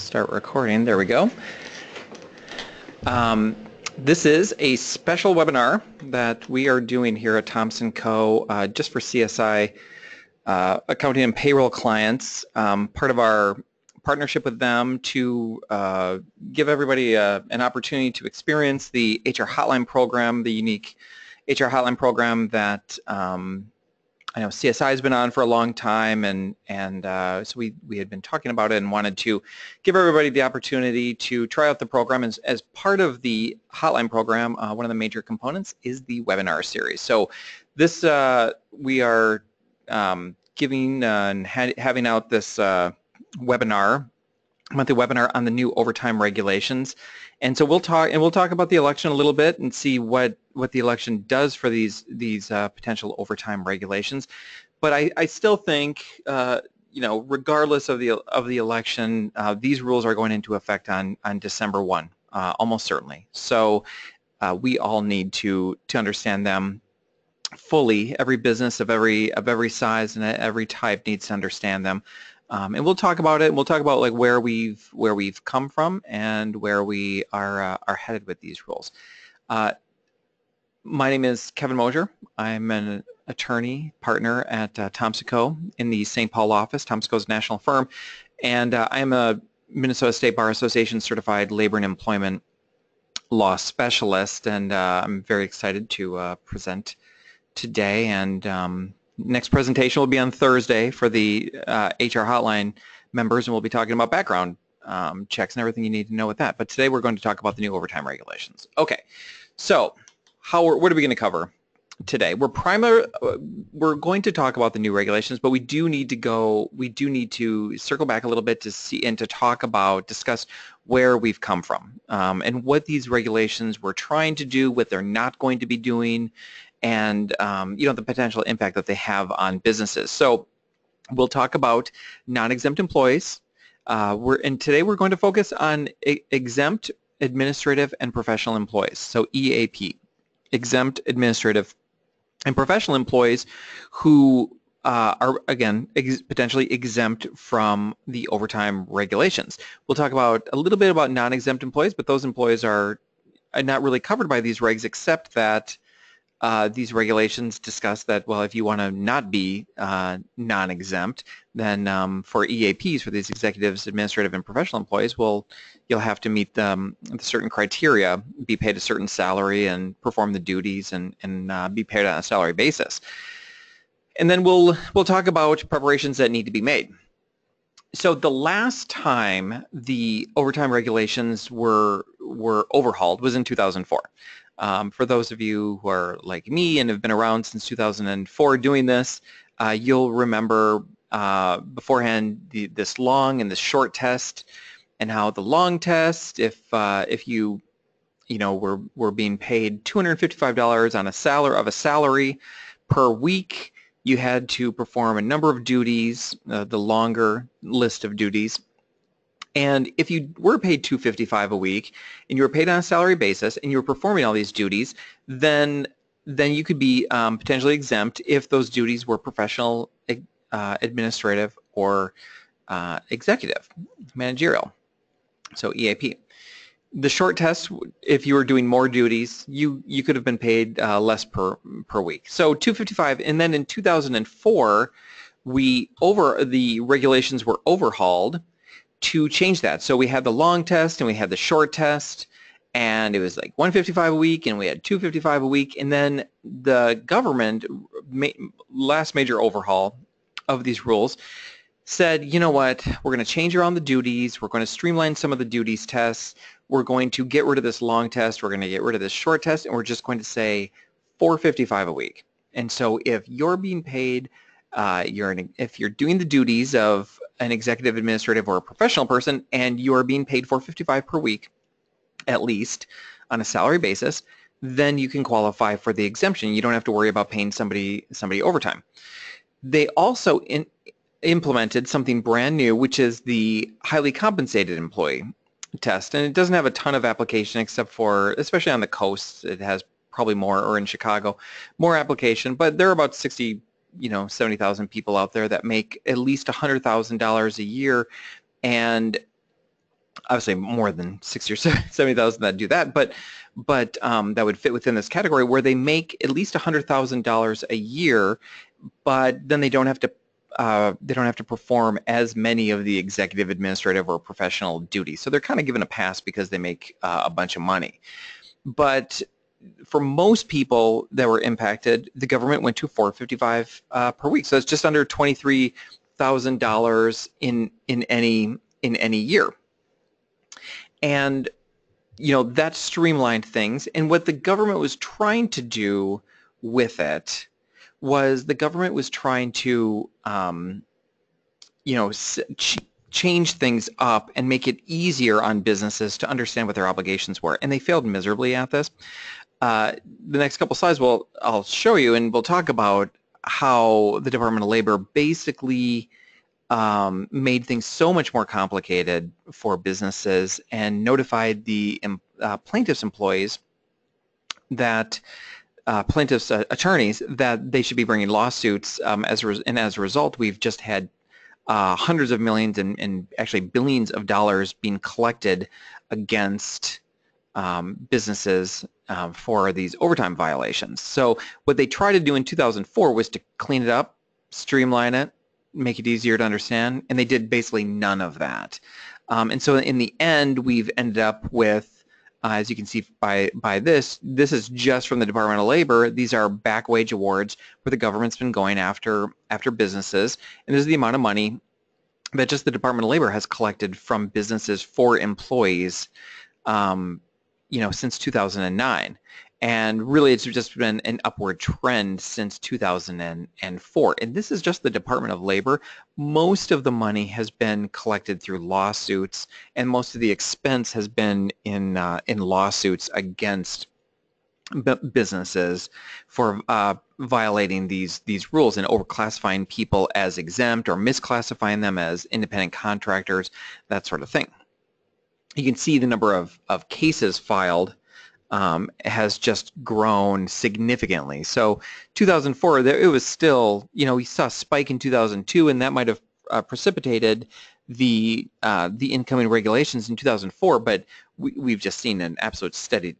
Start recording. There we go. This is a special webinar that we are doing here at Thomson Co. Just for CSI accounting and payroll clients, part of our partnership with them to give everybody an opportunity to experience the HR Hotline program, the unique HR Hotline program that I know CSI has been on for a long time, and so we had been talking about it and wanted to give everybody the opportunity to try out the program. As part of the Hotline program, one of the major components is the webinar series. So this we are giving and having out this webinar, monthly webinar on the new overtime regulations. And so we'll talk about the election a little bit and see what the election does for these potential overtime regulations. But I still think regardless of the election, these rules are going into effect on December 1, almost certainly. So we all need to understand them fully. Every business of every size and every type needs to understand them. And we'll talk about it. And we'll talk about like where we've come from and where we are headed with these rules. My name is Kevin Mosher. I'm an attorney partner at Thomson Co. in the St. Paul office. Thomson Co. is a national firm, and I am a Minnesota State Bar Association certified labor and employment law specialist, and I'm very excited to present today. And next presentation will be on Thursday for the HR Hotline members, and we'll be talking about background checks and everything you need to know with that. But today we're going to talk about the new overtime regulations. Okay, so what are we going to cover today? We're going to talk about the new regulations, but we do need to circle back a little bit to see and to discuss where we've come from and what these regulations were trying to do, what they're not going to be doing, and the potential impact that they have on businesses. So we'll talk about non-exempt employees, and today we're going to focus on exempt administrative and professional employees, so EAP, exempt administrative and professional employees who are, again, potentially exempt from the overtime regulations. We'll talk about a little bit about non-exempt employees, but those employees are not really covered by these regs, except that these regulations discuss that, well, if you want to not be non-exempt, then for EAPs, for these executives, administrative, and professional employees, you'll have to meet the certain criteria, be paid a certain salary, and perform the duties, and be paid on a salary basis. And then we'll talk about preparations that need to be made. So the last time the overtime regulations were overhauled was in 2004. For those of you who are like me and have been around since 2004 doing this, you'll remember beforehand this long and this short test, and how the long test, if you were being paid $255 on a salary per week, you had to perform a number of duties, the longer list of duties. And if you were paid $255 a week and you were paid on a salary basis and you were performing all these duties, then you could be potentially exempt if those duties were professional, administrative, or executive, managerial, so EAP. The short test, if you were doing more duties, you could have been paid less per week. So $255, and then in 2004, the regulations were overhauled to change that. So we had the long test and we had the short test, and it was like $155 a week, and we had $255 a week. And then the government, last major overhaul of these rules, said, you know what, we're going to change around the duties, we're going to streamline some of the duties tests, we're going to get rid of this long test, we're going to get rid of this short test, and we're just going to say $455 a week. And so if you're being paid, if you're doing the duties of an executive, administrative, or a professional person, and you are being paid $455 per week, at least, on a salary basis, then you can qualify for the exemption. You don't have to worry about paying somebody overtime. They also implemented something brand new, which is the highly compensated employee test, and it doesn't have a ton of application except for, especially on the coast, it has probably more, or in Chicago, more application, but there are about 70,000 people out there that make at least $100,000 a year, and obviously more than 60 or 70,000 that do that, but that would fit within this category where they make at least $100,000 a year, but then they don't have to perform as many of the executive, administrative, or professional duties. So they're kind of given a pass because they make a bunch of money. But for most people that were impacted, the government went to $455 per week. So it's just under $23,000 in any year. And that streamlined things. And what the government was trying to do with it was the government was trying to change things up and make it easier on businesses to understand what their obligations were, and they failed miserably at this. The next couple slides I'll show you, and we'll talk about how the Department of Labor basically made things so much more complicated for businesses and notified the plaintiffs' employees that plaintiffs' attorneys that they should be bringing lawsuits, and as a result, we've just had hundreds of millions and actually billions of dollars being collected against businesses for these overtime violations. So what they tried to do in 2004 was to clean it up, streamline it, make it easier to understand, and they did basically none of that. And so in the end, we've ended up with, as you can see by this is just from the Department of Labor. These are back wage awards where the government's been going after businesses, and this is the amount of money that just the Department of Labor has collected from businesses for employees, since 2009. And really, it's just been an upward trend since 2004. And this is just the Department of Labor. Most of the money has been collected through lawsuits, and most of the expense has been in lawsuits against businesses for violating these rules and overclassifying people as exempt or misclassifying them as independent contractors, that sort of thing. You can see the number of cases filed has just grown significantly. So 2004, it was still, we saw a spike in 2002, and that might have precipitated the incoming regulations in 2004, but we've just seen an absolute steady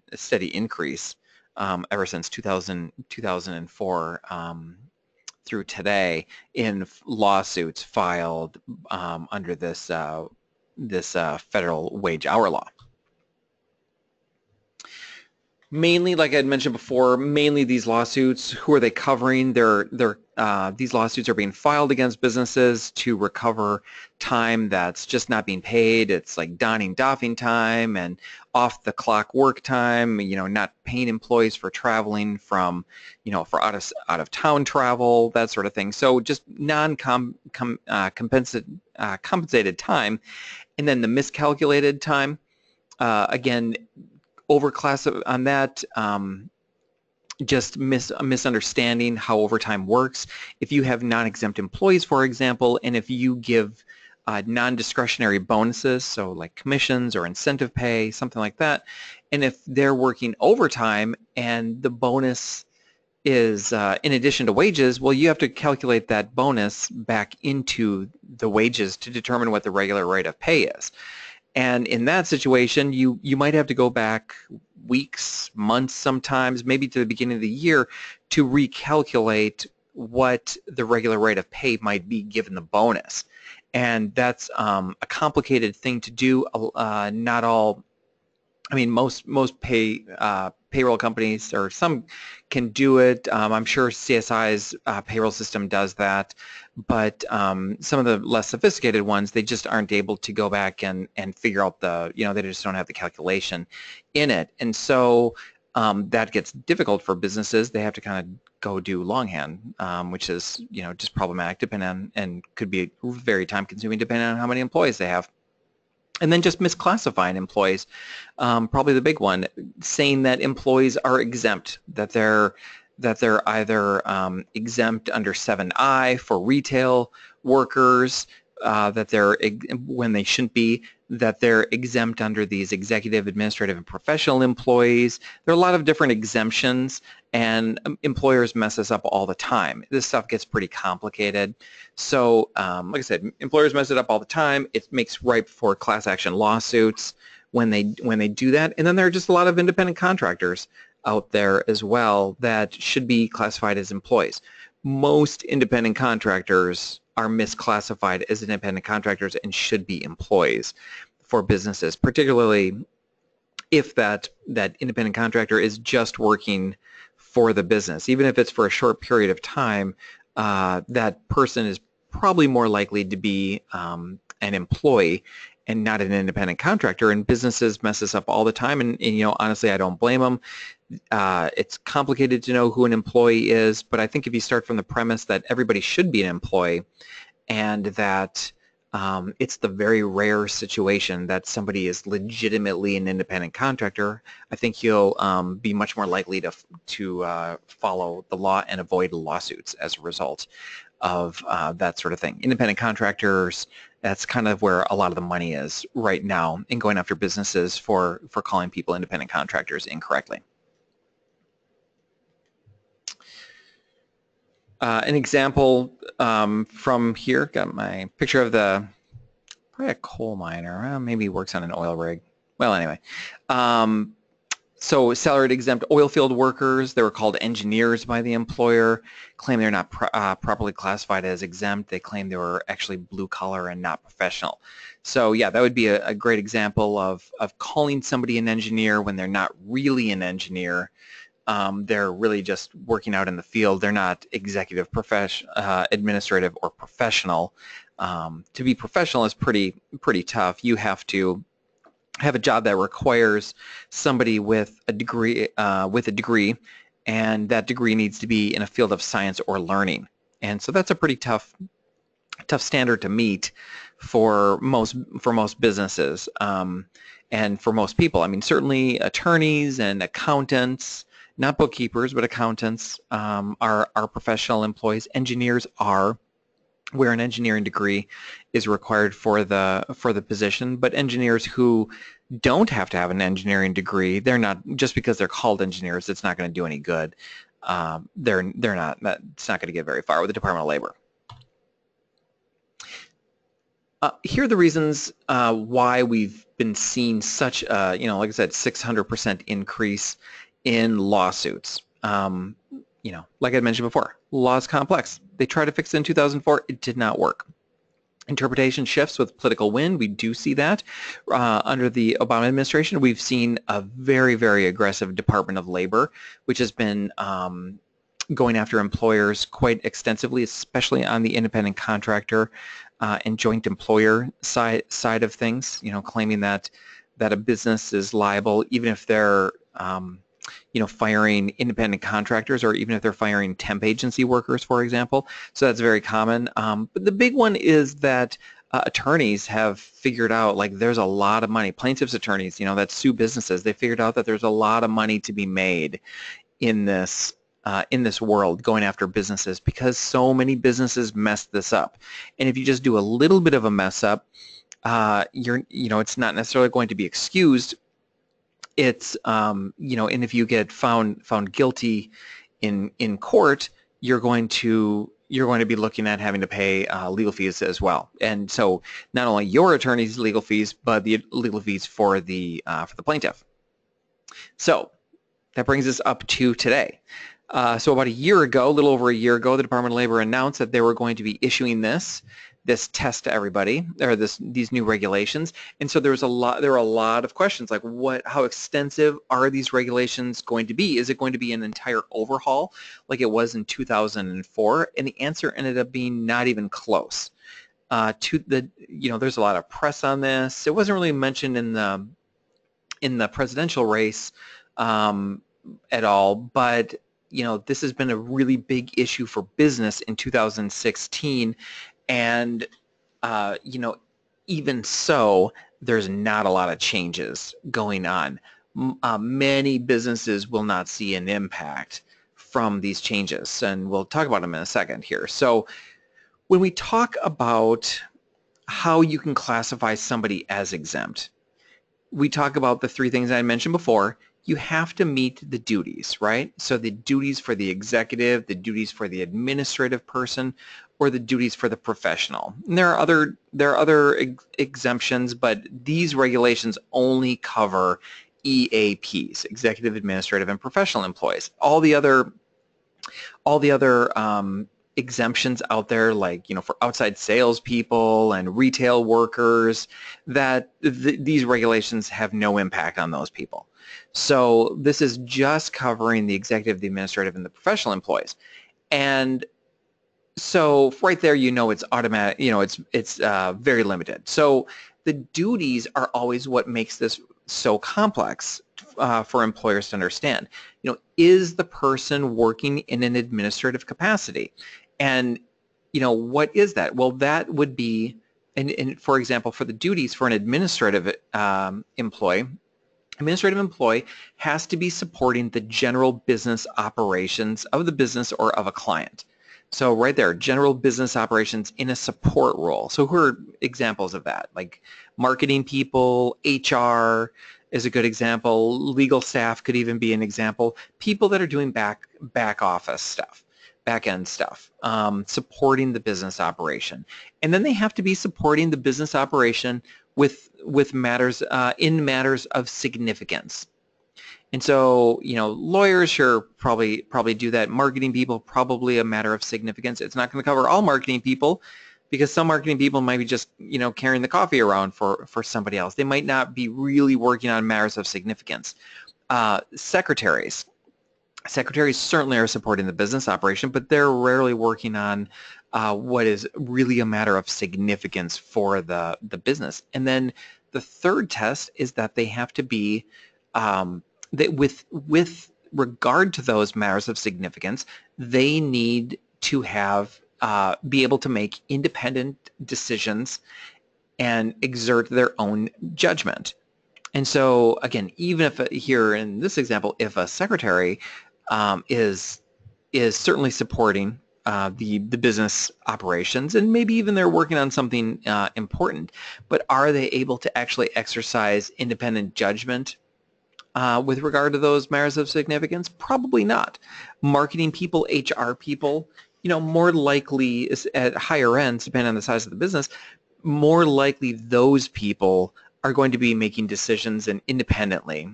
increase ever since 2004 through today in lawsuits filed under this federal wage hour law. Mainly, like I had mentioned before, mainly these lawsuits, who are they covering? These lawsuits are being filed against businesses to recover time that's just not being paid. It's like donning, doffing time and off-the-clock work time, not paying employees for traveling from, for out-of-town travel, that sort of thing. So just compensated time. And then the miscalculated time, again, overclass on that, just misunderstanding how overtime works. If you have non-exempt employees, for example, and if you give non-discretionary bonuses, so like commissions or incentive pay, something like that, and if they're working overtime and the bonus is in addition to wages, well, you have to calculate that bonus back into the wages to determine what the regular rate of pay is. And in that situation, you might have to go back weeks, months sometimes, maybe to the beginning of the year to recalculate what the regular rate of pay might be given the bonus. And that's a complicated thing to do. Not all, most payroll companies, or some, can do it. I'm sure CSI's payroll system does that, but some of the less sophisticated ones, they just aren't able to go back and figure out they just don't have the calculation in it. And so that gets difficult for businesses. They have to kind of go do longhand, which is, just problematic depending on, and could be very time consuming depending on how many employees they have. And then just misclassifying employees, probably the big one, saying that employees are exempt, that they're either exempt under 7I for retail workers, that they're, when they shouldn't be, that they're exempt under these executive, administrative, and professional employees. There are a lot of different exemptions, and employers mess this up all the time. This stuff gets pretty complicated. So like I said, employers mess it up all the time. It makes ripe for class action lawsuits when they do that. And then there are just a lot of independent contractors out there as well that should be classified as employees. Most independent contractors are misclassified as independent contractors and should be employees for businesses, particularly if that independent contractor is just working for the business. Even if it's for a short period of time, that person is probably more likely to be an employee and not an independent contractor, and businesses mess this up all the time, and you know, honestly, I don't blame them. It's complicated to know who an employee is, but I think if you start from the premise that everybody should be an employee and that it's the very rare situation that somebody is legitimately an independent contractor, I think you'll be much more likely to follow the law and avoid lawsuits as a result of that sort of thing. Independent contractors, that's kind of where a lot of the money is right now in going after businesses for calling people independent contractors incorrectly. An example from here, got my picture of probably a coal miner, maybe he works on an oil rig. Well, anyway, so salaried exempt oil field workers, they were called engineers by the employer, claim they're not properly classified as exempt. They claim they were actually blue collar and not professional. So yeah, that would be a great example of calling somebody an engineer when they're not really an engineer. They're really just working out in the field. They're not executive, administrative, or professional. To be professional is pretty tough. You have to have a job that requires somebody with a degree, and that degree needs to be in a field of science or learning. And so that's a pretty tough standard to meet for most businesses and for most people. I mean, certainly attorneys and accountants, not bookkeepers, but accountants are professional employees. Engineers are, where an engineering degree is required for the position, but engineers who don't have to have an engineering degree, they're not, just because they're called engineers, it's not going to do any good. They're not, it's not going to get very far with the Department of Labor. Here are the reasons why we've been seeing such a, you know, like I said, 600% increase in lawsuits. You know, like I mentioned before, law is complex. They tried to fix it in 2004. It did not work. Interpretation shifts with political wind. We do see that. Under the Obama administration, we've seen a very, very aggressive Department of Labor, which has been going after employers quite extensively, especially on the independent contractor and joint employer side of things, you know, claiming that a business is liable even if they're you know, firing independent contractors, or even if they're firing temp agency workers, for example. So that's very common. But the big one is that attorneys have figured out, like, there's a lot of money. Plaintiffs' attorneys, you know, that sue businesses, they figured out that there's a lot of money to be made in this world going after businesses, because so many businesses messed this up. And if you just do a little bit of a mess up, you know, it's not necessarily going to be excused. It's you know, and if you get found guilty in court, you're going to be looking at having to pay legal fees as well. And so not only your attorney's legal fees, but the legal fees for the plaintiff. So that brings us up to today. So about a year ago, a little over a year ago, the Department of Labor announced that they were going to be issuing this test to everybody, or these new regulations. And so there were a lot of questions, like how extensive are these regulations going to be? Is it going to be an entire overhaul like it was in 2004? And the answer ended up being not even close. You know, there's a lot of press on this. It wasn't really mentioned in the presidential race at all, but you know, this has been a really big issue for business in 2016. And, you know, even so, there's not a lot of changes going on. Many businesses will not see an impact from these changes, and we'll talk about them in a second here. So when we talk about how you can classify somebody as exempt. We talk about the three things I mentioned before. You have to meet the duties, right? So the duties for the executive, the duties for the administrative person, or the duties for the professional. And there are other exemptions, but these regulations only cover EAPs, executive, administrative, and professional employees. All the other exemptions out there, like, you know, for outside salespeople and retail workers, that these regulations have no impact on those people. So this is just covering the executive, the administrative, and the professional employees. And so right there, you know, it's automatic, you know, it's very limited. So the duties are always what makes this so complex for employers to understand. You know, is the person working in an administrative capacity? And, you know, what is that? Well, that would be, and for example, for the duties for an administrative employee has to be supporting the general business operations of the business or of a client. So right there, general business operations in a support role. So who are examples of that? Like marketing people, HR is a good example. Legal staff could even be an example. People that are doing back office stuff, back end stuff, supporting the business operation. And then they have to be supporting the business operation with matters in matters of significance. And so, you know, lawyers sure probably do that. Marketing people, probably a matter of significance. It's not going to cover all marketing people, because some marketing people might be just, you know, carrying the coffee around for somebody else. They might not be really working on matters of significance. Secretaries certainly are supporting the business operation, but they're rarely working on what is really a matter of significance for the business. And then the third test is that they have to be that with regard to those matters of significance, they need to have be able to make independent decisions and exert their own judgment. And so again, even if here in this example, if a secretary is certainly supporting the business operations, and maybe even they're working on something important, but are they able to actually exercise independent judgment with regard to those matters of significance? Probably not. Marketing people, HR people, you know, more likely at higher ends, depending on the size of the business, more likely those people are going to be making decisions and independently,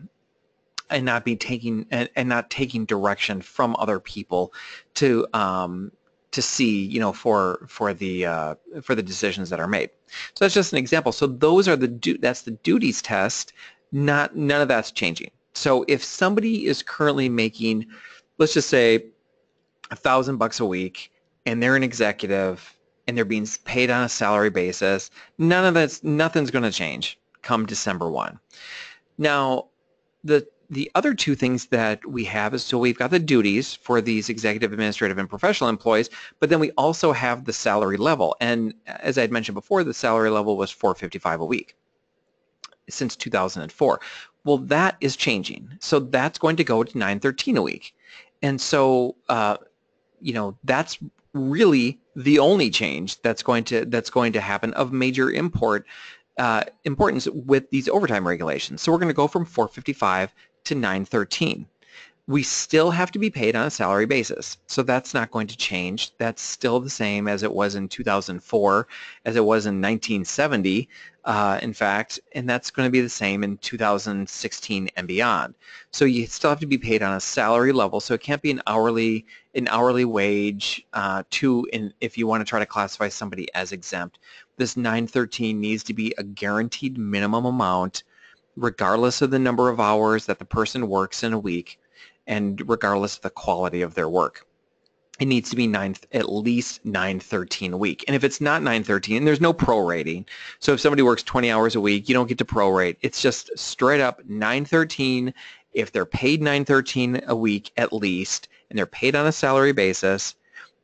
and not be taking and not taking direction from other people to see, you know, for the decisions that are made. So that's just an example. So those are that's the duties test. None of that's changing. So if somebody is currently making, let's just say, $1,000 a week, and they're an executive and they're being paid on a salary basis, nothing's going to change come December 1. Now, the other two things that we have is, so we've got the duties for these executive, administrative, and professional employees, but then we also have the salary level. And as I had mentioned before, the salary level was $455 a week since 2004. Well, that is changing. So that's going to go to $913 a week. And so, you know, that's really the only change that's going to happen of major importance with these overtime regulations. So we're going to go from 455 to 913. We still have to be paid on a salary basis, so that's not going to change. That's still the same as it was in 2004, as it was in 1970, in fact, and that's going to be the same in 2016 and beyond. So you still have to be paid on a salary level, so it can't be an hourly wage if you want to try to classify somebody as exempt. This 913 needs to be a guaranteed minimum amount, regardless of the number of hours that the person works in a week, and regardless of the quality of their work. It needs to be at least 913 a week. And if it's not 913, there's no prorating. So if somebody works 20 hours a week, you don't get to prorate. It's just straight up 913. If they're paid 913 a week at least, and they're paid on a salary basis,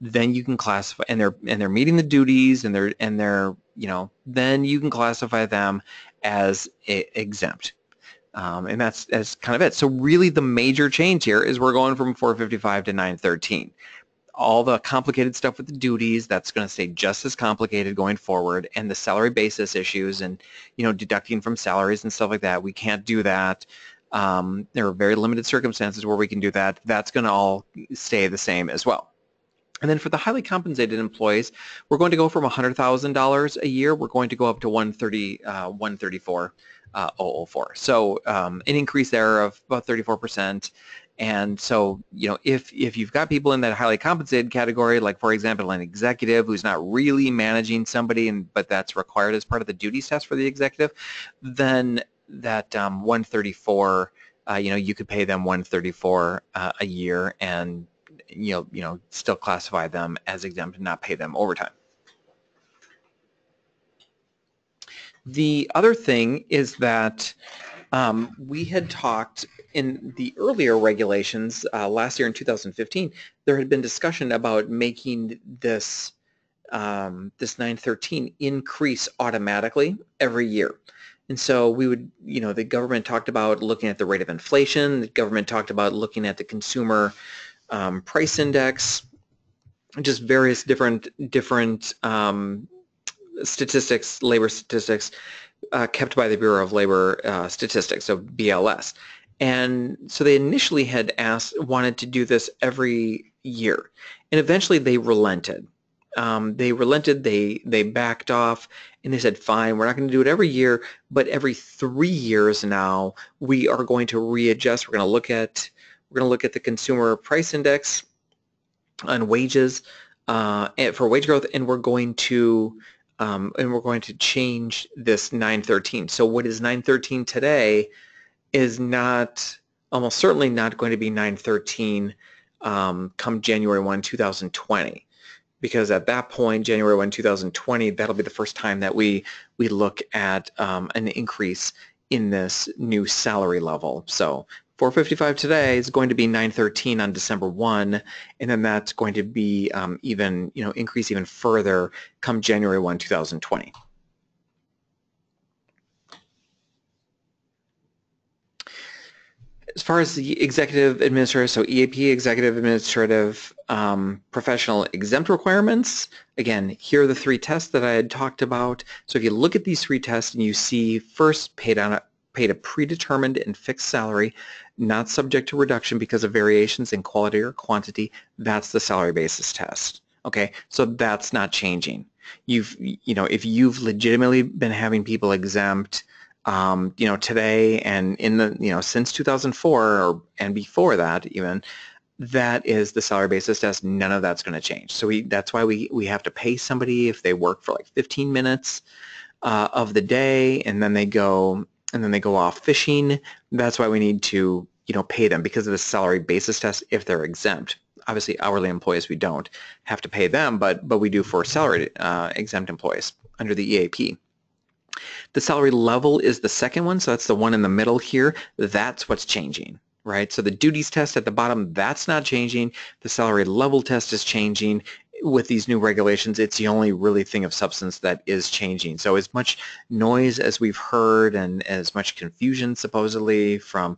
then you can classify, and they're meeting the duties, and they're you know, then you can classify them as exempt. And that's kind of it. So really the major change here is we're going from 455 to 913. all the complicated stuff with the duties, that's going to stay just as complicated going forward, and the salary basis issues and, deducting from salaries and stuff like that, we can't do that. There are very limited circumstances where we can do that. That's going to all stay the same as well. And then for the highly compensated employees, we're going to go from $100,000 a year. We're going to go up to 134,004. So an increase there of about 34%. And so, if you've got people in that highly compensated category, like for example, an executive who's not really managing somebody, but that's required as part of the duties test for the executive, then that 134, you could pay them 134 a year, and still classify them as exempt and not pay them overtime. The other thing is that we had talked in the earlier regulations last year in 2015, there had been discussion about making this 913 increase automatically every year. And so we would, the government talked about looking at the rate of inflation, the government talked about looking at the consumer price index, just various different statistics, labor statistics kept by the Bureau of Labor Statistics, so BLS. And so they initially had wanted to do this every year, and eventually they relented. They backed off, and they said, fine, we're not going to do it every year, but every 3 years now we are going to readjust. We're going to look at the consumer price index on wages for wage growth, and we're going to change this 913. So what is 913 today is almost certainly not going to be 913 come January 1, 2020. Because at that point, January 1, 2020, that'll be the first time that we look at an increase in this new salary level. So 455 today is going to be 913 on December 1, and then that's going to be increase even further come January 1, 2020. As far as the executive administrative, so EAP, executive administrative professional exempt requirements, again, here are the 3 tests that I had talked about. So if you look at these 3 tests and you see first paid a predetermined and fixed salary, not subject to reduction because of variations in quality or quantity, that's the salary basis test. Okay, so that's not changing. If you've legitimately been having people exempt today and in the, since 2004 and before that even, that is the salary basis test. None of that's going to change. So that's why we have to pay somebody if they work for like 15 minutes of the day and then they go off fishing. That's why we need to, pay them because of the salary basis test if they're exempt. Obviously, hourly employees, we don't have to pay them, but we do for salaried exempt employees under the EAP. The salary level is the second one, so that's the one in the middle here. That's what's changing, right? So the duties test at the bottom, that's not changing. The salary level test is changing. With these new regulations, it's the only really thing of substance that is changing. So as much noise as we've heard and as much confusion supposedly from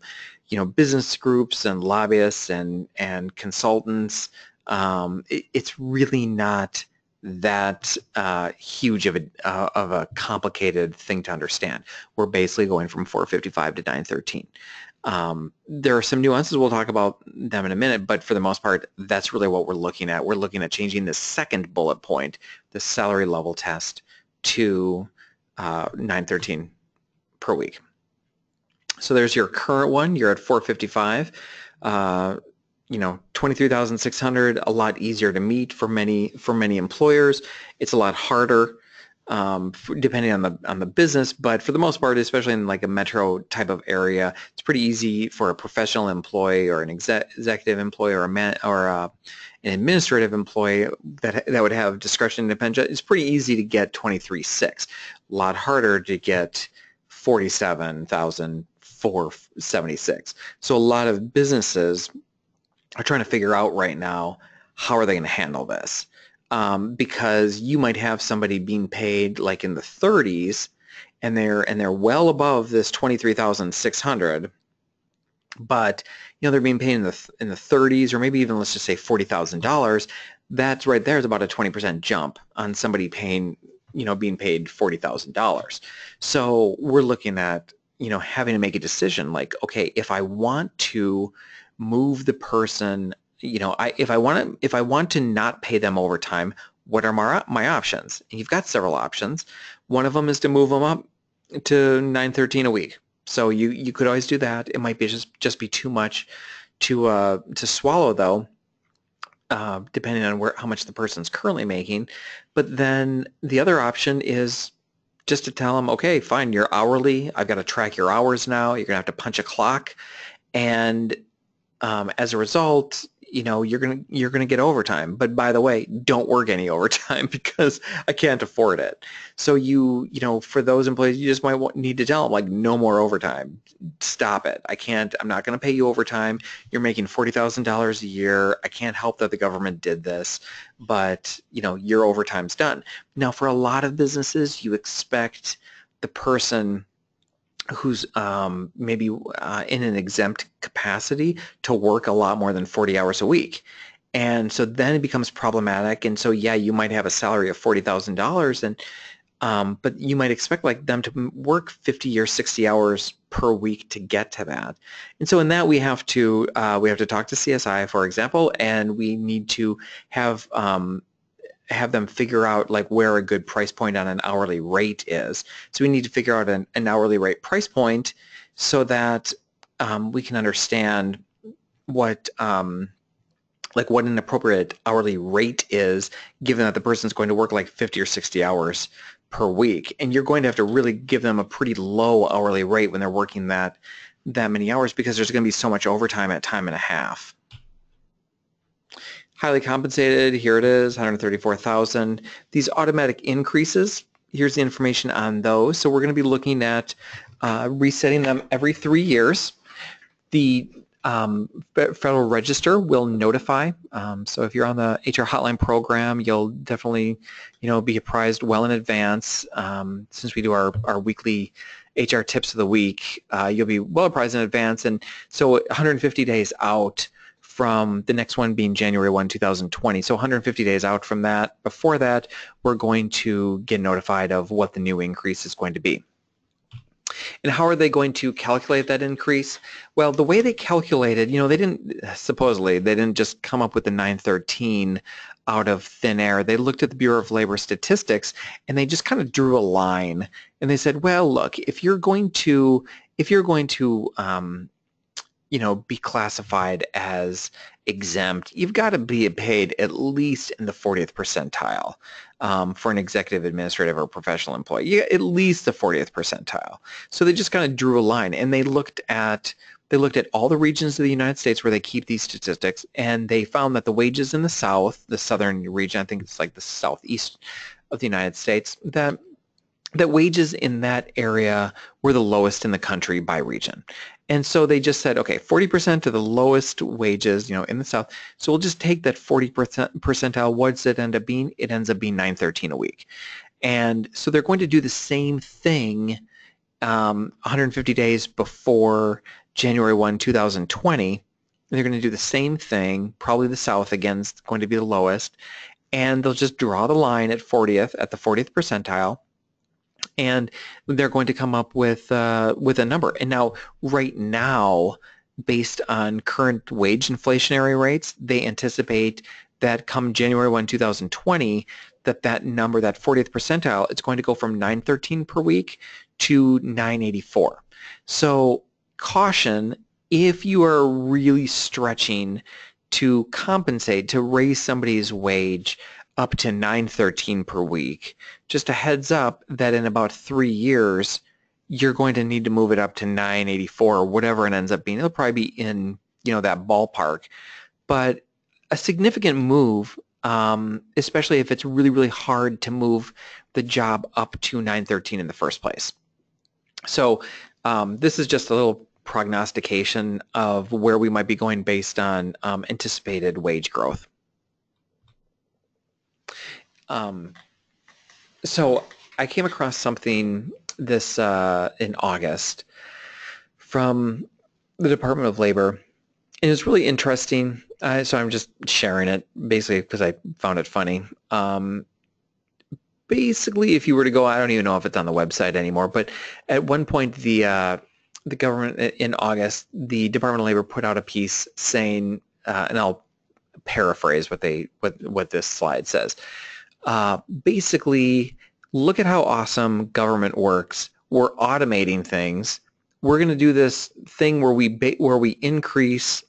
business groups and lobbyists and consultants, it's really not that huge of a complicated thing to understand. We're basically going from 455 to 913. There are some nuances. We'll talk about them in a minute, but for the most part, that's really what we're looking at. We're looking at changing the second bullet point, the salary level test, to 913 per week. So there's your current one. You're at 455. 23,600, a lot easier to meet for many employers. It's a lot harder depending on the business, but for the most part, especially in like a metro type of area, it's pretty easy for a professional employee or an executive employee or an administrative employee that would have discretion and independence. It's pretty easy to get 23,600. A lot harder to get 47,476. So a lot of businesses are trying to figure out right now, how are they going to handle this? Because you might have somebody being paid like in the 30s and they're well above this 23,600, but they're being paid in the 30s, or maybe even, let's just say, $40,000. That's right there is about a 20% jump on somebody being paid $40,000. So we're looking at having to make a decision like, okay, if I want to move the person, if I want to not pay them overtime, what are my options? And you've got several options. One of them is to move them up to 913 a week. So you could always do that. It might be just be too much to swallow, though, depending on how much the person's currently making. But then the other option is just to tell them, okay, fine, you're hourly. I've got to track your hours now. You're gonna have to punch a clock, and as a result, you're gonna get overtime. But by the way, don't work any overtime because I can't afford it. So for those employees, you just might need to tell them, like, no more overtime. Stop it. I'm not going to pay you overtime. You're making $40,000 a year. I can't help that the government did this, but your overtime's done. Now, for a lot of businesses, you expect the person who's maybe in an exempt capacity to work a lot more than 40 hours a week. And so then it becomes problematic. And so, yeah, you might have a salary of $40,000, but you might expect like them to work 50 or 60 hours per week to get to that. And so in that, we have to talk to CSI, for example, and we need to have them figure out like where a good price point on an hourly rate is. So we need to figure out an hourly rate price point so that we can understand what what an appropriate hourly rate is, given that the person's going to work like 50 or 60 hours per week. And you're going to have to really give them a pretty low hourly rate when they're working that many hours, because there's going to be so much overtime at time and a half. Highly compensated, here it is, 134,000. These automatic increases, here's the information on those. So we're going to be looking at resetting them every 3 years. The Federal Register will notify. So if you're on the HR Hotline program, you'll definitely, be apprised well in advance. Since we do our weekly HR tips of the week, you'll be well apprised in advance. And so 150 days out from the next one being January 1, 2020. So 150 days out from that, before that, we're going to get notified of what the new increase is going to be. And how are they going to calculate that increase? Well, the way they calculated, they didn't just come up with the 913 out of thin air. They looked at the Bureau of Labor Statistics and they just kind of drew a line, and they said, well, look, if you're going to be classified as exempt, you've got to be paid at least in the 40th percentile for an executive, administrative, or professional employee. At least the 40th percentile. So they just kind of drew a line, and they looked at all the regions of the United States where they keep these statistics, and they found that the wages in the South, the southern region, I think it's like the southeast of the United States, that wages in that area were the lowest in the country by region. And so they just said, okay, 40% of the lowest wages, in the South. So we'll just take that 40% percentile. What does it end up being? It ends up being 913 a week. And so they're going to do the same thing 150 days before January 1, 2020. They're going to do the same thing. Probably the South again is going to be the lowest. And they'll just draw the line at the 40th percentile. And they're going to come up with a number. And now, right now, based on current wage inflationary rates, they anticipate that come January 1, 2020, that number, that 40th percentile, it's going to go from 913 per week to 984. So caution, if you are really stretching to compensate, to raise somebody's wage up to 913 per week, just a heads up that in about 3 years, you're going to need to move it up to 984 or whatever it ends up being. It'll probably be in, that ballpark. But a significant move, especially if it's really, really hard to move the job up to 913 in the first place. So this is just a little prognostication of where we might be going based on anticipated wage growth. So I came across something this in August from the Department of Labor, and it's really interesting. So I'm just sharing it basically because I found it funny. Basically, if you were to go, I don't even know if it's on the website anymore, but at one point the government in August, the Department of Labor put out a piece saying, and I'll paraphrase what this slide says. Basically, look at how awesome government works. We're automating things. We're going to do this thing where we increase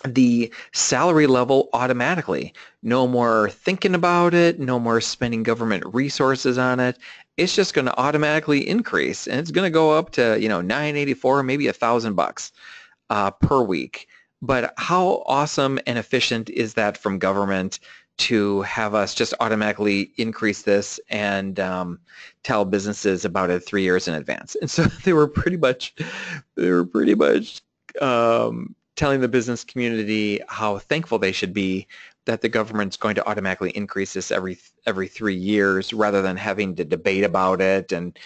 the salary level automatically. No more thinking about it, no more spending government resources on it. It's just going to automatically increase, and it's going to go up to, $984, maybe $1,000 per week. But how awesome and efficient is that from government to have us just automatically increase this and tell businesses about it 3 years in advance? And so they were pretty much telling the business community how thankful they should be that the government's going to automatically increase this every 3 years rather than having to debate about it and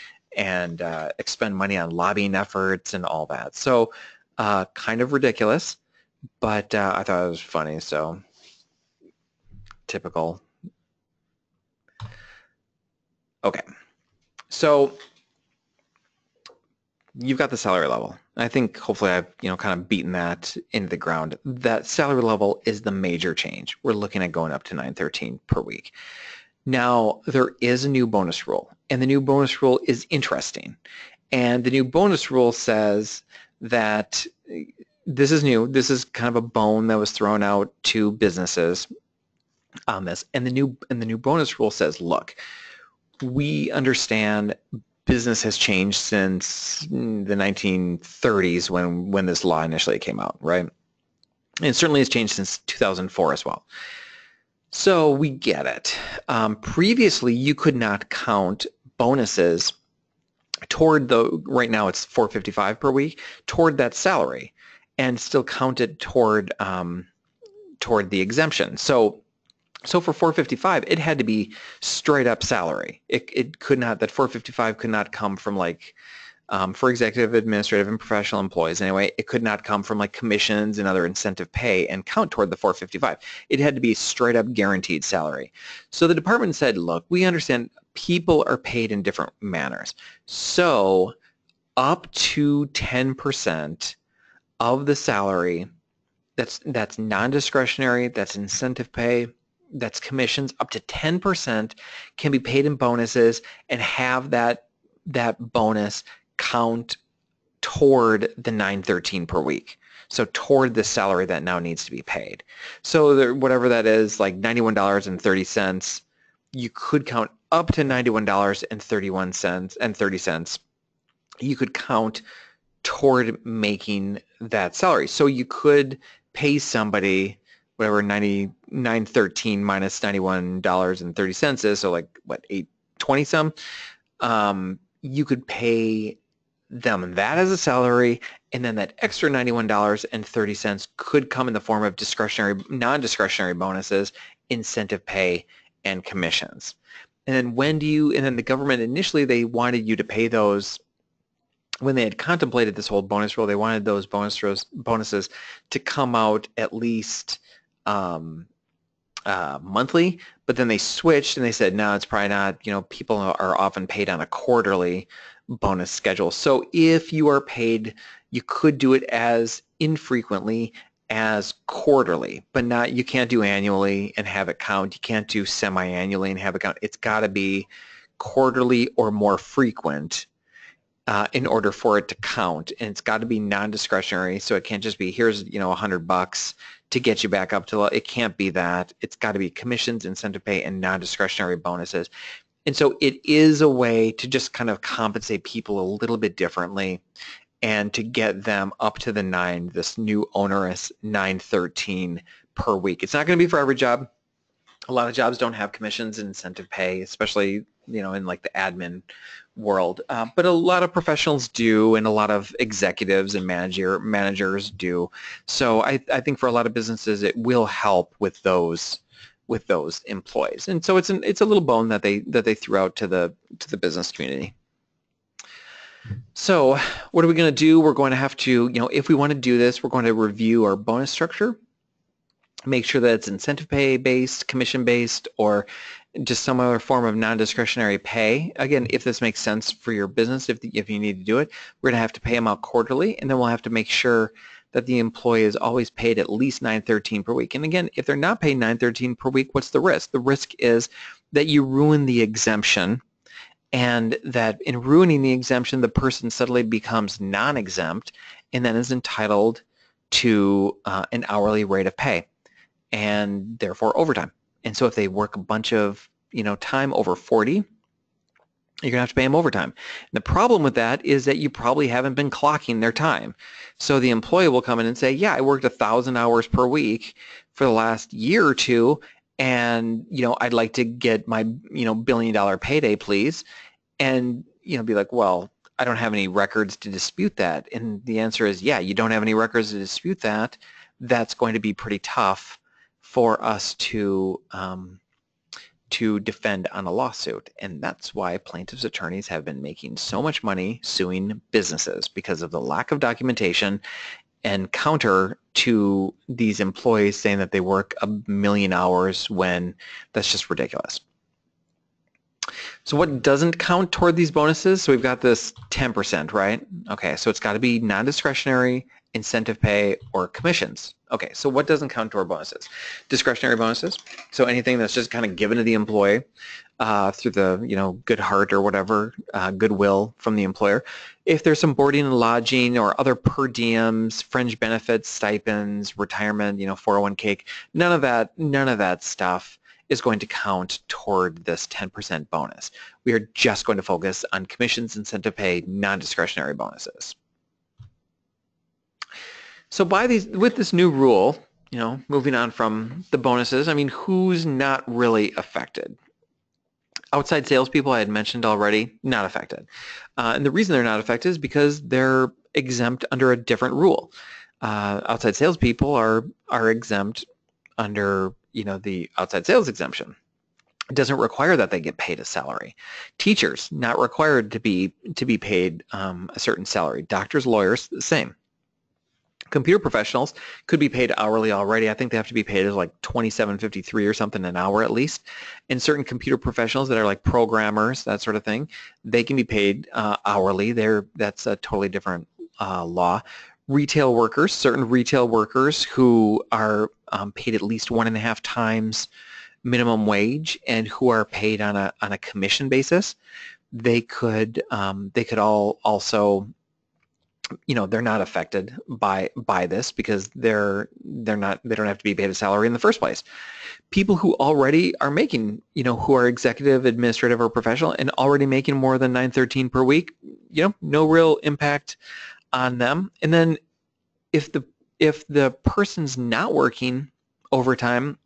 expend money on lobbying efforts and all that. So kind of ridiculous, but I thought it was funny, so typical. Okay, so you've got the salary level. I think hopefully I've kind of beaten that into the ground. That salary level is the major change. We're looking at going up to $913 per week. Now there is a new bonus rule, and the new bonus rule is interesting. And the new bonus rule says that this is new. This is kind of a bone that was thrown out to businesses on this. And the new bonus rule says, look, we understand business has changed since the 1930s when this law initially came out, right? And it certainly has changed since 2004 as well. So we get it. Previously, you could not count bonuses toward right now it's $455 per week, toward that salary, and still count it toward the exemption. So for $455, it had to be straight up salary. It could not, that $455 could not come from for executive, administrative, and professional employees anyway, it could not come from commissions and other incentive pay and count toward the $455. It had to be straight up guaranteed salary. So the department said, look, we understand people are paid in different manners. So up to 10% of the salary, that's non-discretionary, that's incentive pay, that's commissions, up to 10% can be paid in bonuses and have that bonus count toward the $913 per week. So toward the salary that now needs to be paid. So whatever that is, like $91.30, you could count up to $91.30. You could count toward making that salary. So you could pay somebody whatever $913 minus $91.30 is, so what, $820 some. You could pay them that as a salary, and then that extra $91.30 could come in the form of non-discretionary bonuses, incentive pay, and commissions. And then and then the government initially, they wanted you to pay those. When they had contemplated this whole bonus rule, they wanted those bonuses to come out at least monthly, but then they switched and they said, no, it's probably not. People are often paid on a quarterly bonus schedule. So if you are paid, you could do it as infrequently as quarterly, but you can't do annually and have it count. You can't do semi-annually and have it count. It's got to be quarterly or more frequent in order for it to count, and it's got to be non-discretionary. So it can't just be, here's $100 to get you back up to. It can't be that. It's got to be commissions, incentive pay, and non-discretionary bonuses. And so it is a way to just kind of compensate people a little bit differently, and to get them up to this new onerous $913 per week. It's not going to be for every job. A lot of jobs don't have commissions and incentive pay, especially in the admin world, but a lot of professionals do, and a lot of executives and managers do. So I think for a lot of businesses, it will help with those employees. And so it's a little bone that they threw out to the business community. So what are we going to do? We're going to have to, if we want to do this, we're going to review our bonus structure, make sure that it's incentive pay based, commission based, or just some other form of non-discretionary pay. Again, if this makes sense for your business, if you need to do it, we're going to have to pay them out quarterly, and then we'll have to make sure that the employee is always paid at least $913 per week. And again, if they're not paid $913 per week, what's the risk? The risk is that you ruin the exemption, and that in ruining the exemption, the person suddenly becomes non-exempt and then is entitled to an hourly rate of pay and therefore overtime. And so if they work a bunch of time over 40, you're going to have to pay them overtime. And the problem with that is that you probably haven't been clocking their time. So the employee will come in and say, yeah, I worked 1,000 hours per week for the last year or two, and I'd like to get my $1 billion payday, please. And be like, well, I don't have any records to dispute that. And the answer is, yeah, you don't have any records to dispute that. That's going to be pretty tough for us to defend on a lawsuit. And that's why plaintiffs' attorneys have been making so much money suing businesses, because of the lack of documentation and counter to these employees saying that they work 1 million hours when that's just ridiculous. So what doesn't count toward these bonuses? So we've got this 10%, right? Okay, so it's got to be non-discretionary, incentive pay, or commissions. Okay, so what doesn't count toward bonuses? Discretionary bonuses. So anything that's just kind of given to the employee through the good heart or whatever, goodwill from the employer. If there's some boarding and lodging or other per diems, fringe benefits, stipends, retirement, 401k, none of that stuff is going to count toward this 10% bonus. We are just going to focus on commissions, incentive pay, non-discretionary bonuses. So with this new rule, moving on from the bonuses, I mean, who's not really affected? Outside salespeople, I had mentioned already, not affected. And the reason they're not affected is because they're exempt under a different rule. Outside salespeople are exempt under the outside sales exemption. It doesn't require that they get paid a salary. Teachers, not required to be paid a certain salary. Doctors, lawyers, the same. Computer professionals could be paid hourly already. I think they have to be paid as like $27.53 or something an hour at least. And certain computer professionals that are like programmers, that sort of thing, they can be paid hourly. That's a totally different law. Retail workers, certain retail workers who are paid at least 1.5 times minimum wage and who are paid on a commission basis, they could all also, they're not affected by this because they don't have to be paid a salary in the first place. People who already are making, who are executive, administrative, or professional and already making more than $913 per week, no real impact on them. And then if the person's not working overtime,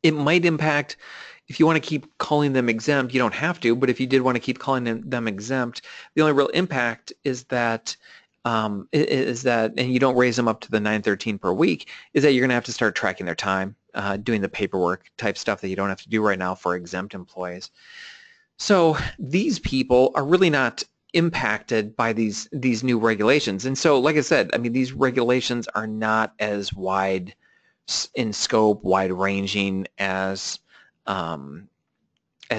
it might impact. If you want to keep calling them exempt, you don't have to, but if you did want to keep calling them exempt, the only real impact is that, and you don't raise them up to the $913 per week, is that you're going to have to start tracking their time, doing the paperwork type stuff that you don't have to do right now for exempt employees. So these people are really not impacted by these new regulations. And so, like I said, I mean, these regulations are not as wide in scope, wide-ranging as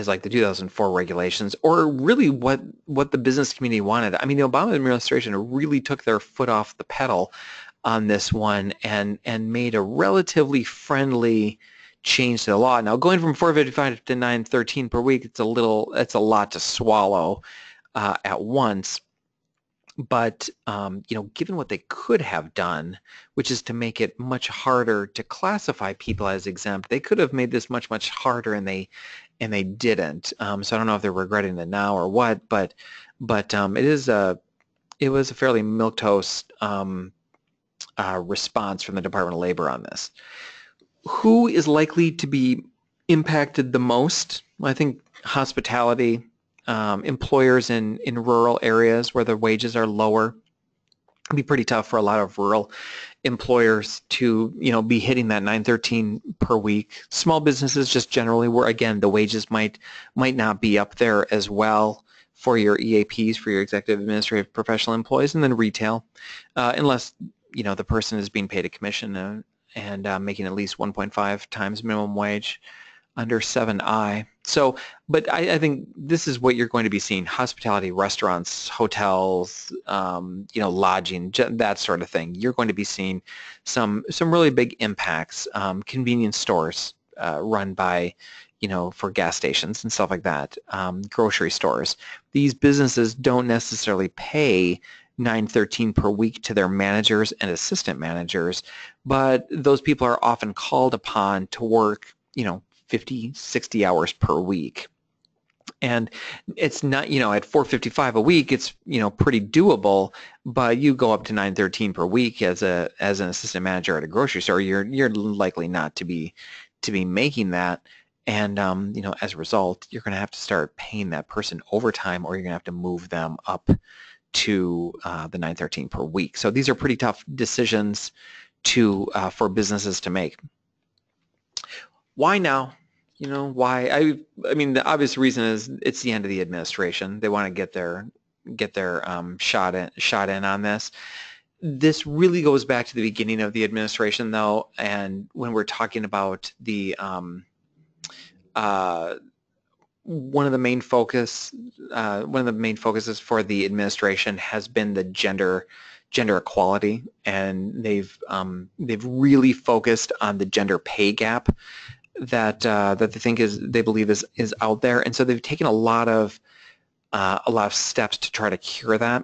like the 2004 regulations, or really what the business community wanted. I mean, the Obama administration really took their foot off the pedal on this one and made a relatively friendly change to the law. Now, going from 455 to 913 per week, it's a lot to swallow at once. But given what they could have done, which is to make it much harder to classify people as exempt, they could have made this much harder, and they didn't. So I don't know if they're regretting it now or what, but it was a fairly milquetoast response from the Department of Labor on this. Who is likely to be impacted the most? Well, I think hospitality. Employers in rural areas where the wages are lower. It'd be pretty tough for a lot of rural employers to be hitting that $913 per week. Small businesses just generally, where again the wages might not be up there as well for your EAPs, for your executive administrative professional employees, and then retail, unless the person is being paid a commission and making at least 1.5 times minimum wage under 7I. So, but I think this is what you're going to be seeing: hospitality, restaurants, hotels, lodging, that sort of thing. You're going to be seeing some really big impacts. Convenience stores run by, for gas stations and stuff like that. Grocery stores. These businesses don't necessarily pay $9.13 per week to their managers and assistant managers, but those people are often called upon to work, 50, 60 hours per week. And it's not, at $4.55 a week, it's, pretty doable, but you go up to $9.13 per week as an assistant manager at a grocery store, you're likely not to be making that. And, as a result, you're going to have to start paying that person overtime, or you're going to have to move them up to the $9.13 per week. So these are pretty tough decisions for businesses to make. Why now? Why? I mean, the obvious reason is it's the end of the administration. They want to get their shot in on this. This really goes back to the beginning of the administration, though, and when we're talking about the one of the main focuses for the administration has been the gender equality, and they've really focused on the gender pay gap that they believe is out there, and so they've taken a lot of steps to try to cure that.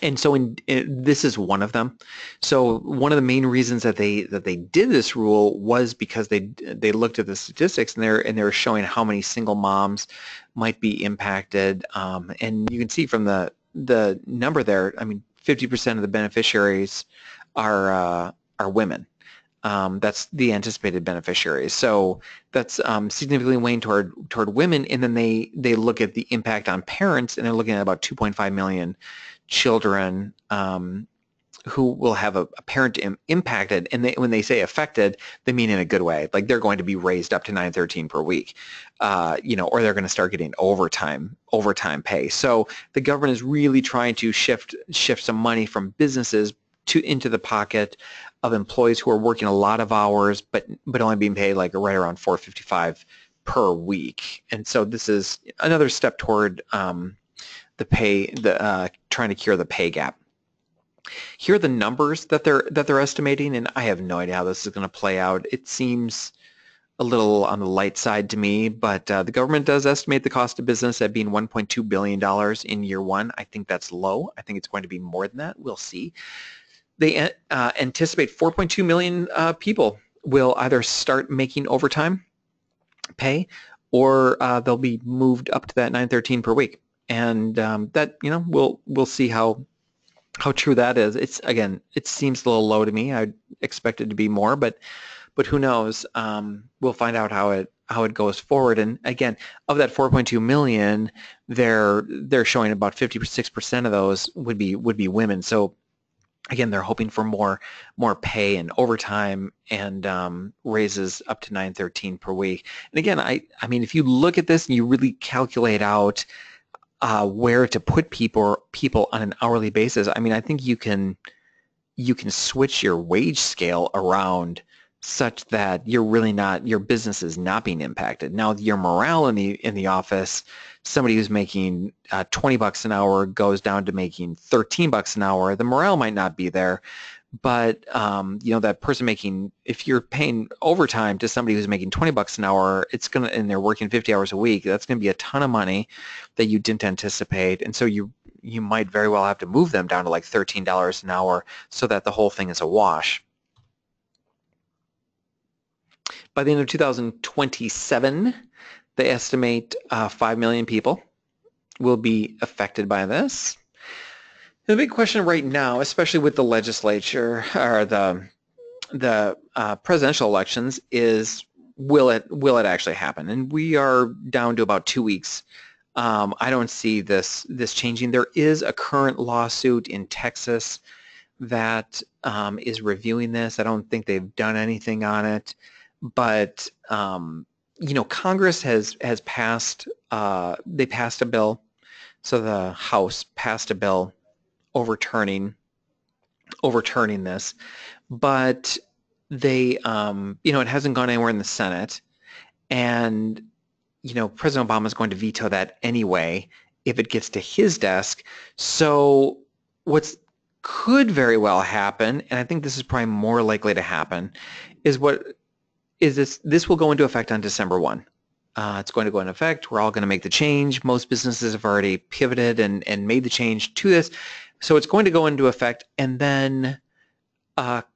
And so this is one of them. So one of the main reasons that they did this rule was because they looked at the statistics, and they're showing how many single moms might be impacted, and you can see from the number there. I mean, 50% of the beneficiaries are women. That's the anticipated beneficiaries. So that's significantly weighing toward women. And then they look at the impact on parents, and they're looking at about 2.5 million children who will have a parent impacted. And when they say affected, they mean in a good way. Like they're going to be raised up to $9.13 per week, or they're going to start getting overtime pay. So the government is really trying to shift some money from businesses into the pocket of employees who are working a lot of hours, but only being paid like right around $4.55 per week. And so this is another step toward trying to cure the pay gap. Here are the numbers that they're estimating, and I have no idea how this is going to play out. It seems a little on the light side to me, but the government does estimate the cost of business at being $1.2 billion in year one. I think that's low. I think it's going to be more than that. We'll see. They anticipate 4.2 million people will either start making overtime pay, or they'll be moved up to that $9.13 per week. And that, we'll see how true that is. It seems a little low to me. I expect it to be more, but who knows? We'll find out how it goes forward. And again, of that 4.2 million, they're showing about 56% of those would be women. So again, they're hoping for more pay and overtime and raises up to $9.13 per week. And again, I mean, if you look at this and you really calculate out where to put people on an hourly basis, I mean, I think you can switch your wage scale around such that your business is not being impacted. Now, your morale in the office, somebody who's making $20 an hour goes down to making $13 an hour. The morale might not be there, but that person if you're paying overtime to somebody who's making $20 an hour, and they're working 50 hours a week, that's gonna be a ton of money that you didn't anticipate, and so you might very well have to move them down to like $13 an hour so that the whole thing is a wash. By the end of 2027, they estimate 5 million people will be affected by this. The big question right now, especially with the legislature or the presidential elections, is will it actually happen? And we are down to about 2 weeks. I don't see this changing. There is a current lawsuit in Texas that is reviewing this. I don't think they've done anything on it, but Congress has passed. They passed a bill So the House passed a bill overturning this, but they, it hasn't gone anywhere in the Senate, and President Obama is going to veto that anyway if it gets to his desk. So what's could very well happen, and I think this is probably more likely to happen, is this will go into effect on December 1. It's going to go into effect. We're all going to make the change. Most businesses have already pivoted and made the change to this. So it's going to go into effect, and then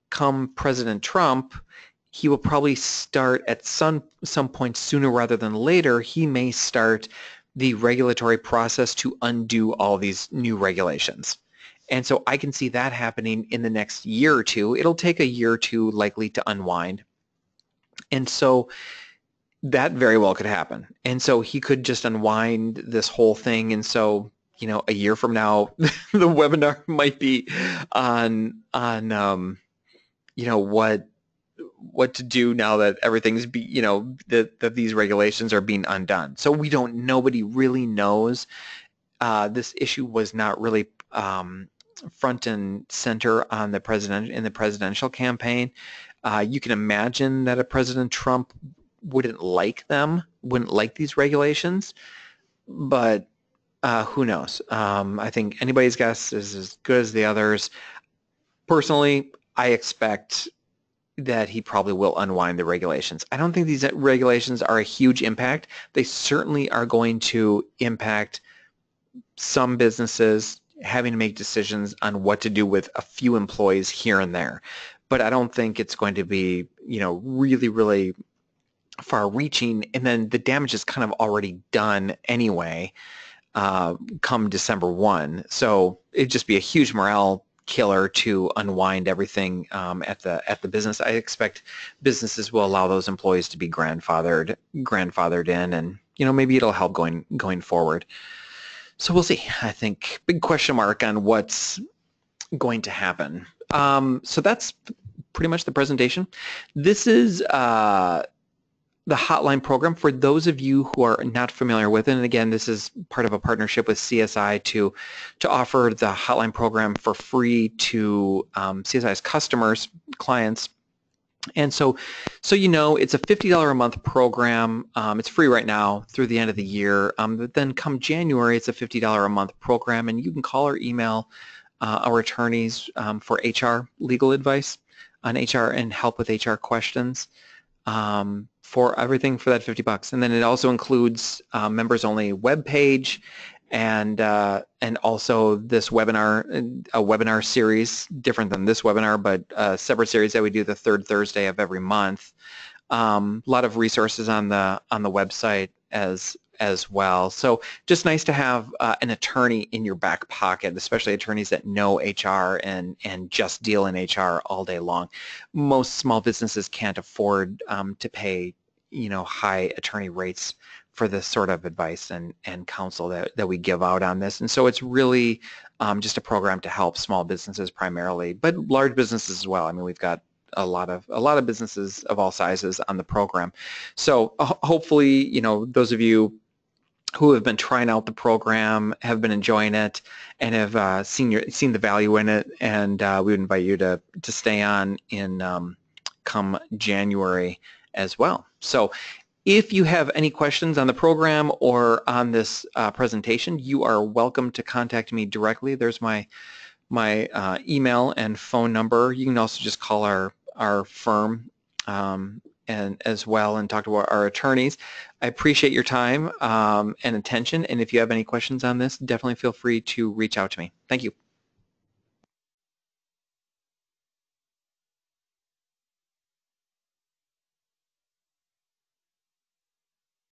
come President Trump, he will probably start at some point sooner rather than later. He may start the regulatory process to undo all these new regulations. And so I can see that happening in the next year or two. It'll take a year or two likely to unwind. And so that very well could happen. And so he could just unwind this whole thing. And so, a year from now, the webinar might be on what to do now that everything's that these regulations are being undone. So nobody really knows. This issue was not really front and center on the presidential campaign. You can imagine that a President Trump wouldn't like these regulations, but who knows? I think anybody's guess is as good as the others. Personally, I expect that he probably will unwind the regulations. I don't think these regulations are a huge impact. They certainly are going to impact some businesses having to make decisions on what to do with a few employees here and there. But I don't think it's going to be, really, really far-reaching, and then the damage is kind of already done anyway come December 1. So it'd just be a huge morale killer to unwind everything at the business. I expect businesses will allow those employees to be grandfathered in, and maybe it'll help going forward. So we'll see. I think big question mark on what's going to happen. So that's pretty much the presentation. This is the hotline program for those of you who are not familiar with it. And again, this is part of a partnership with CSI to offer the hotline program for free to CSI's clients. And so it's a $50 a month program. It's free right now through the end of the year. But then come January, it's a $50 a month program, and you can call or email our attorneys for HR legal advice on HR and help with HR questions. For everything for that $50, and then it also includes members only webpage and also this webinar, a webinar series different than this webinar, but a separate series that we do the third Thursday of every month. A lot of resources on the website as well. So just nice to have an attorney in your back pocket, especially attorneys that know HR and just deal in HR all day long. Most small businesses can't afford to pay high attorney rates for this sort of advice and counsel that we give out on this. And so it's really just a program to help small businesses primarily, but large businesses as well. I mean, we've got a lot of businesses of all sizes on the program. So hopefully, those of you who have been trying out the program have been enjoying it and have seen the value in it, and we would invite you to stay on in come January as well. So if you have any questions on the program or on this presentation, you are welcome to contact me directly. There's my email and phone number. You can also just call our firm and as well and talk to our attorneys. I appreciate your time and attention, and if you have any questions on this, definitely feel free to reach out to me. Thank you.